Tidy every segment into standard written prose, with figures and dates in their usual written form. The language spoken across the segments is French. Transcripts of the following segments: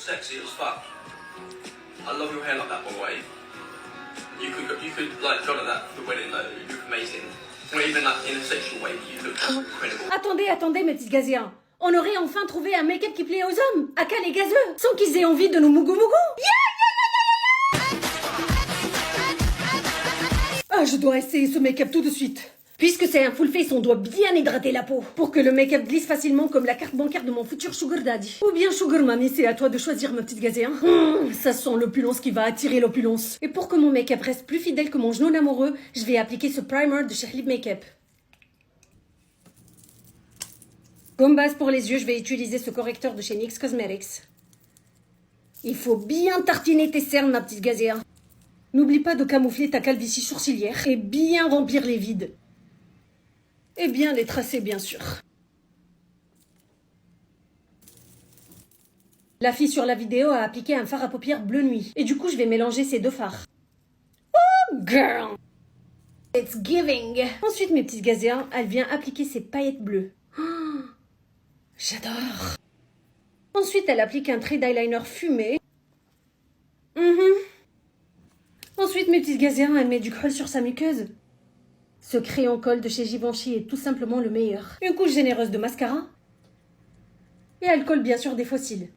sexy as fuck. I love your hair like that, by the way. You could like jog at that for the wedding though. You look amazing. Not even like in a sexual way, but you look incredible. Attendez, mes petites gazières. On aurait enfin trouvé un make-up qui plaît aux hommes, à les gazeux, sans qu'ils aient envie de nous mougou mougou. Ah, je dois essayer ce make-up tout de suite. Puisque c'est un full face, on doit bien hydrater la peau pour que le make-up glisse facilement comme la carte bancaire de mon futur sugar daddy. Ou bien sugar mommy, c'est à toi de choisir, ma petite gazière. Ça sent l'opulence qui va attirer l'opulence. Et pour que mon make-up reste plus fidèle que mon genou amoureux, je vais appliquer ce primer de chez Halib Makeup. Comme base pour les yeux, je vais utiliser ce correcteur de chez NYX Cosmetics. Il faut bien tartiner tes cernes, ma petite gazière. N'oublie pas de camoufler ta calvitie sourcilière et bien remplir les vides. Et bien les tracer, bien sûr. La fille sur la vidéo a appliqué un fard à paupières bleu nuit. Et du coup, je vais mélanger ces deux fards. Oh, girl! It's giving! Ensuite, mes petites gazières, elle vient appliquer ses paillettes bleues. Oh, j'adore! Ensuite, elle applique un trait d'eyeliner fumé. Ensuite, mes petites gazières, elle met du col sur sa muqueuse. Ce crayon colle de chez Givenchy est tout simplement le meilleur. Une couche généreuse de mascara. Et elle colle bien sûr des fossiles.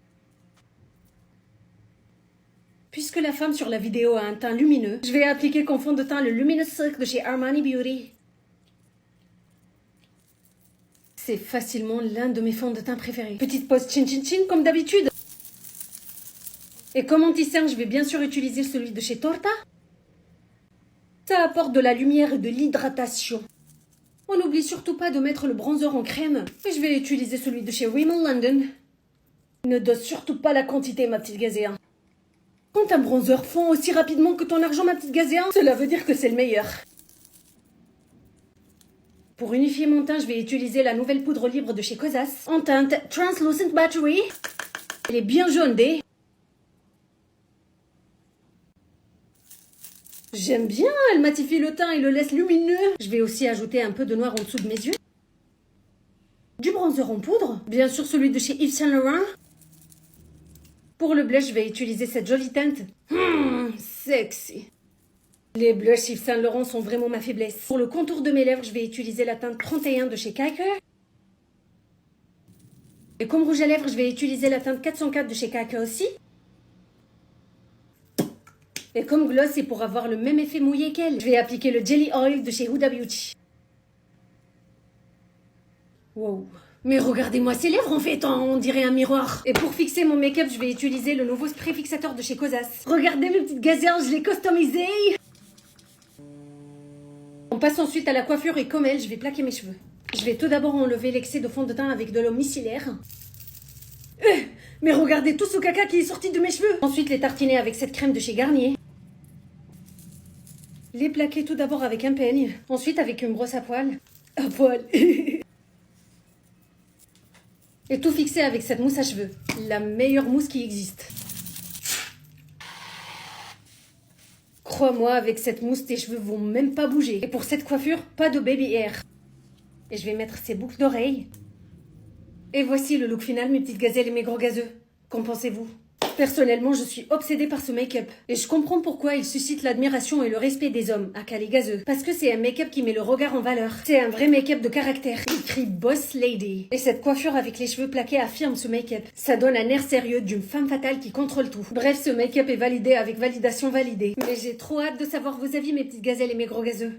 Puisque la femme sur la vidéo a un teint lumineux, je vais appliquer comme fond de teint le Luminous Silk de chez Armani Beauty. C'est facilement l'un de mes fonds de teint préférés. Petite pose chin chin chin comme d'habitude. Et comme anti-cerne, je vais bien sûr utiliser celui de chez Torta. Ça apporte de la lumière et de l'hydratation. On n'oublie surtout pas de mettre le bronzer en crème. Et je vais utiliser celui de chez Rimmel London. Ne dose surtout pas la quantité, ma petite gazéa. Quand un bronzer fond aussi rapidement que ton argent, ma petite gazéa, cela veut dire que c'est le meilleur. Pour unifier mon teint, je vais utiliser la nouvelle poudre libre de chez Kosas en teinte Translucent Battery. Elle est bien jaune, J'aime bien, elle matifie le teint et le laisse lumineux. Je vais aussi ajouter un peu de noir en dessous de mes yeux. Du bronzer en poudre, bien sûr celui de chez Yves Saint Laurent. Pour le blush, je vais utiliser cette jolie teinte. Sexy. Les blushs Yves Saint Laurent sont vraiment ma faiblesse. Pour le contour de mes lèvres, je vais utiliser la teinte 31 de chez Kiker. Et comme rouge à lèvres, je vais utiliser la teinte 404 de chez Kiker aussi. Et comme gloss, et pour avoir le même effet mouillé qu'elle, je vais appliquer le Jelly Oil de chez Huda Beauty. Wow. Mais regardez-moi ces lèvres en fait, on dirait un miroir. Et pour fixer mon make-up, je vais utiliser le nouveau spray fixateur de chez Kosas. Regardez mes petites gazelles, je l'ai customisé. On passe ensuite à la coiffure et comme elle, je vais plaquer mes cheveux. Je vais tout d'abord enlever l'excès de fond de teint avec de l'eau micellaire. Mais regardez tout ce caca qui est sorti de mes cheveux. Ensuite, les tartiner avec cette crème de chez Garnier. Les plaquer tout d'abord avec un peigne. Ensuite, avec une brosse à poils. À poil. Et tout fixer avec cette mousse à cheveux. La meilleure mousse qui existe. Crois-moi, avec cette mousse, tes cheveux vont même pas bouger. Et pour cette coiffure, pas de baby hair. Et je vais mettre ces boucles d'oreilles. Et voici le look final, mes petites gazelles et mes gros gazeux. Qu'en pensez-vous? Personnellement, je suis obsédée par ce make-up. Et je comprends pourquoi il suscite l'admiration et le respect des hommes, aka les gazeux. Parce que c'est un make-up qui met le regard en valeur. C'est un vrai make-up de caractère. Écrit Boss Lady. Et cette coiffure avec les cheveux plaqués affirme ce make-up. Ça donne un air sérieux d'une femme fatale qui contrôle tout. Bref, ce make-up est validé avec validation validée. Mais j'ai trop hâte de savoir vos avis, mes petites gazelles et mes gros gazeux.